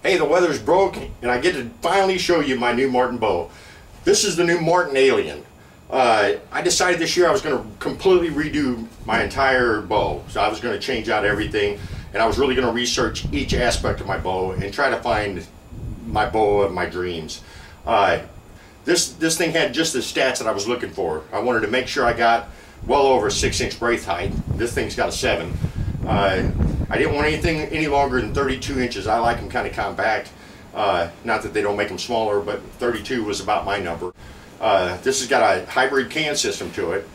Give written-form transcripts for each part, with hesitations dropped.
Hey, the weather's broke and I get to finally show you my new Martin bow. This is the new Martin Alien. I decided this year I was going to completely redo my entire bow. So I was going to change out everything, and I was really going to research each aspect of my bow and try to find my bow of my dreams. This thing had just the stats that I was looking for. I wanted to make sure I got well over a 6-inch braith height. This thing's got a 7. I didn't want anything any longer than 32 inches. I like them kind of compact. Not that they don't make them smaller, but 32 was about my number. This has got a hybrid can system to it.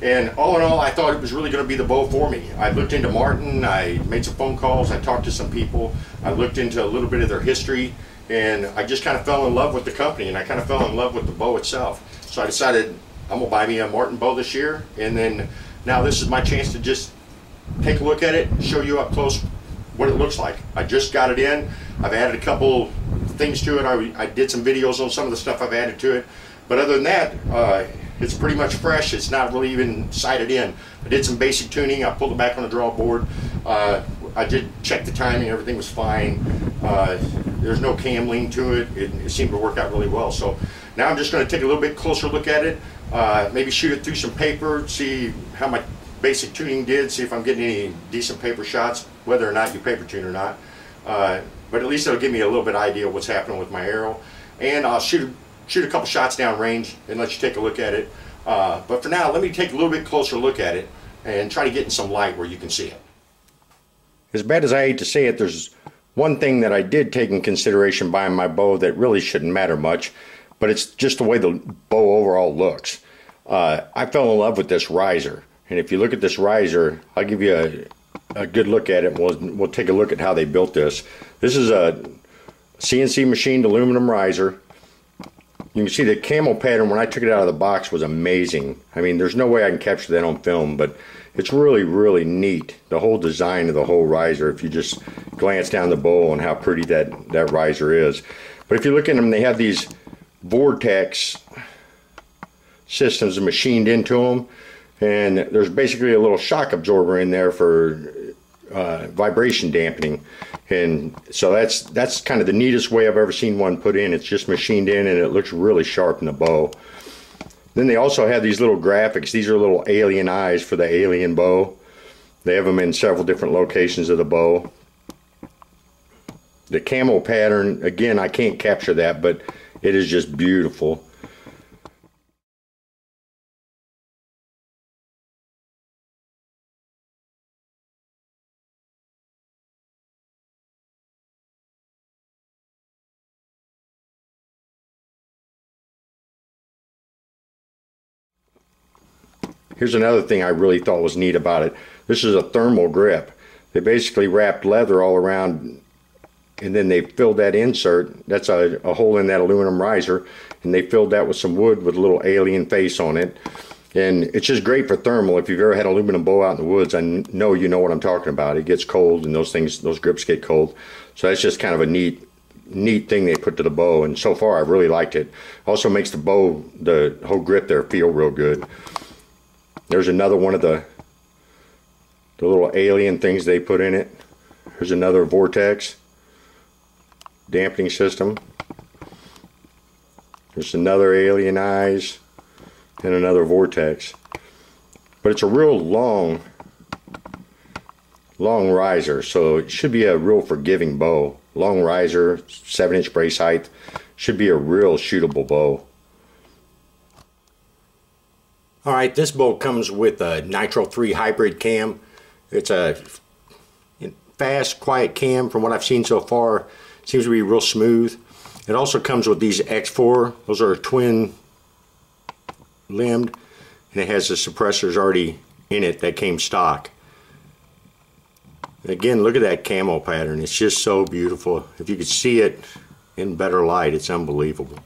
And all in all, I thought it was really going to be the bow for me. I looked into Martin, I made some phone calls, I talked to some people, I looked into a little bit of their history, and I just kind of fell in love with the company, and I kind of fell in love with the bow itself. So I decided I'm going to buy me a Martin bow this year, and then now this is my chance to just take a look at it, show you up close what it looks like. I just got it in. I've added a couple things to it. I did some videos on some of the stuff I've added to it. But other than that, it's pretty much fresh. It's not really even sighted in. I did some basic tuning. I pulled it back on the draw board. I did check the timing. Everything was fine. There's no cam lean to it. It seemed to work out really well. So now I'm just going to take a little bit closer look at it. Maybe shoot it through some paper, see how my basic tuning did, see if I'm getting any decent paper shots, whether or not you paper tune or not. But at least it'll give me a little bit idea of what's happening with my arrow. And I'll shoot a couple shots down range and let you take a look at it. But for now, let me take a little bit closer look at it and try to get in some light where you can see it. As bad as I hate to say it, there's one thing that I did take in consideration buying my bow that really shouldn't matter much, but it's just the way the bow overall looks. I fell in love with this riser. And if you look at this riser, I'll give you a good look at it. We'll take a look at how they built this. This is a CNC machined aluminum riser. You can see the camo pattern when I took it out of the box was amazing. I mean, there's no way I can capture that on film, but it's really, really neat. The whole design of the whole riser, if you just glance down the bow and how pretty that riser is. But if you look at them, they have these vortex systems machined into them. And there's basically a little shock absorber in there for vibration dampening, and so that's kind of the neatest way I've ever seen one put in. It's just machined in, and it looks really sharp in the bow. Then they also have these little graphics. These are little alien eyes for the alien bow. They have them in several different locations of the bow. The camo pattern, again, I can't capture that, but it is just beautiful. Here's another thing I really thought was neat about it. This is a thermal grip. They basically wrapped leather all around, and then they filled that insert. That's a hole in that aluminum riser, and they filled that with some wood with a little alien face on it. And it's just great for thermal. If you've ever had an aluminum bow out in the woods, I know you know what I'm talking about. It gets cold, and those grips get cold. So that's just kind of a neat thing they put to the bow, and so far I've really liked it. Also makes the bow, the whole grip there, feel real good. There's another one of the little alien things they put in it. There's another vortex dampening system. There's another alien eyes and another vortex. But it's a real long riser, so it should be a real forgiving bow. Long riser, 7-inch brace height, should be a real shootable bow. Alright, this bow comes with a Nitro 3 hybrid cam. It's a fast, quiet cam. From what I've seen so far, it seems to be real smooth. It also comes with these X4. Those are twin limbed, and it has the suppressors already in it that came stock. Again, look at that camo pattern. It's just so beautiful. If you could see it in better light, it's unbelievable.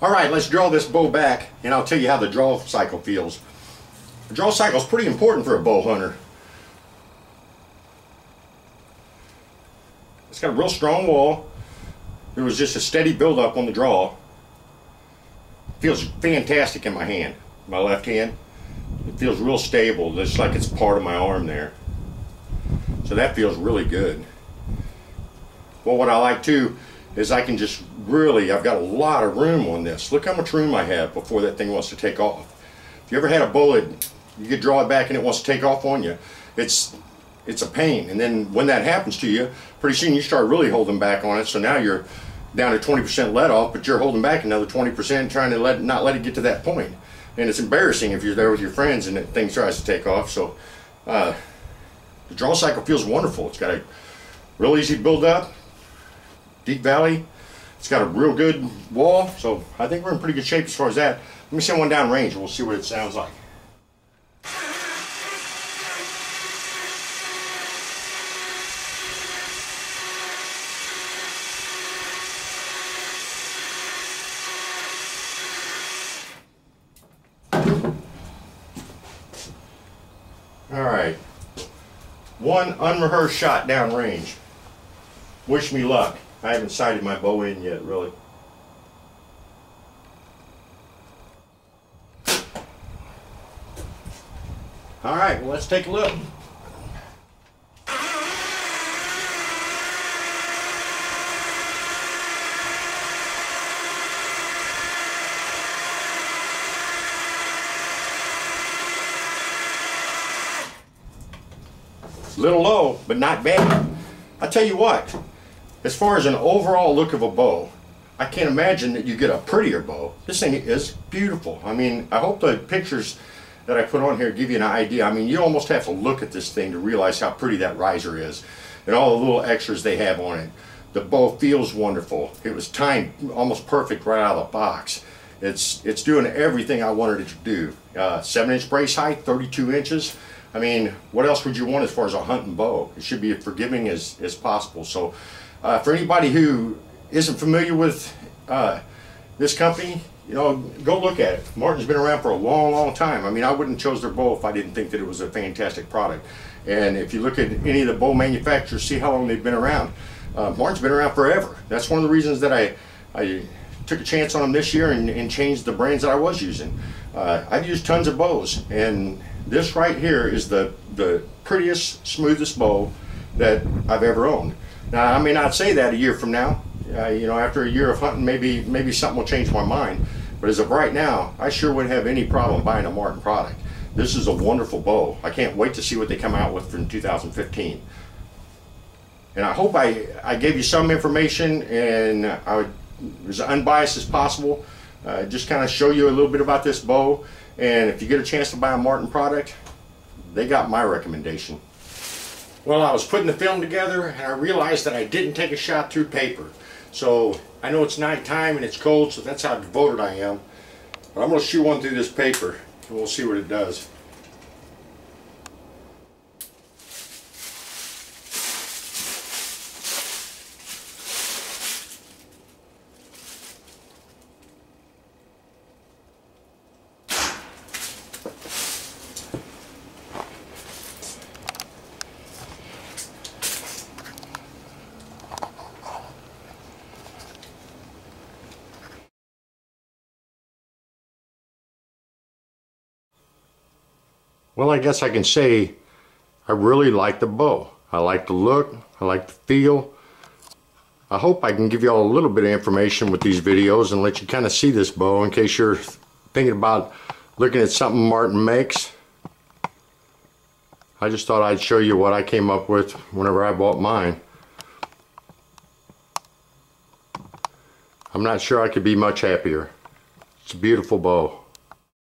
Alright, let's draw this bow back, and I'll tell you how the draw cycle feels. The draw cycle is pretty important for a bow hunter. It's got a real strong wall. There was just a steady buildup on the draw. Feels fantastic in my hand, my left hand. It feels real stable, just like it's part of my arm there. So that feels really good. Well, what I like too is I can just really, I've got a lot of room on this. Look how much room I have before that thing wants to take off. If you ever had a bow that you could draw it back and it wants to take off on you, it's a pain. And then when that happens to you, pretty soon you start really holding back on it. So now you're down to 20% let off, but you're holding back another 20% trying to not let it get to that point. And it's embarrassing if you're there with your friends and that thing tries to take off. So the draw cycle feels wonderful. It's got a real easy build up, deep valley. It's got a real good wall. So I think we're in pretty good shape as far as that. Let me send one down range and we'll see what it sounds like. Alright, one unrehearsed shot down range. Wish me luck. I haven't sighted my bow in yet, really. Alright, well, let's take a look. Little low, but not bad. I tell you what, as far as an overall look of a bow, I can't imagine that you get a prettier bow. This thing is beautiful. I mean, I hope the pictures that I put on here give you an idea. I mean, you almost have to look at this thing to realize how pretty that riser is and all the little extras they have on it. The bow feels wonderful. It was timed almost perfect right out of the box. It's doing everything I wanted it to do. 7-inch brace height, 32 inches. I mean, what else would you want as far as a hunting bow? It should be as forgiving as possible. So for anybody who isn't familiar with this company, you know, go look at it. Martin's been around for a long time. I mean, I wouldn't have chose their bow if I didn't think that it was a fantastic product. And if you look at any of the bow manufacturers, see how long they've been around. Martin's been around forever. That's one of the reasons that I took a chance on them this year and changed the brands that I was using. I've used tons of bows, and this right here is the prettiest, smoothest bow that I've ever owned. Now, I may not say that a year from now. You know, after a year of hunting, maybe something will change my mind. But as of right now, I sure wouldn't have any problem buying a Martin product. This is a wonderful bow. I can't wait to see what they come out with in 2015. And I hope I gave you some information and I was unbiased as possible. Just kind of show you a little bit about this bow. And if you get a chance to buy a Martin product, they got my recommendation. Well, I was putting the film together and I realized that I didn't take a shot through paper. So I know it's nighttime and it's cold, so that's how devoted I am. But I'm going to shoot one through this paper and we'll see what it does. Well, I guess I can say I really like the bow. I like the look, I like the feel. I hope I can give you all a little bit of information with these videos and let you kind of see this bow in case you're thinking about looking at something Martin makes. I just thought I'd show you what I came up with whenever I bought mine. I'm not sure I could be much happier. It's a beautiful bow.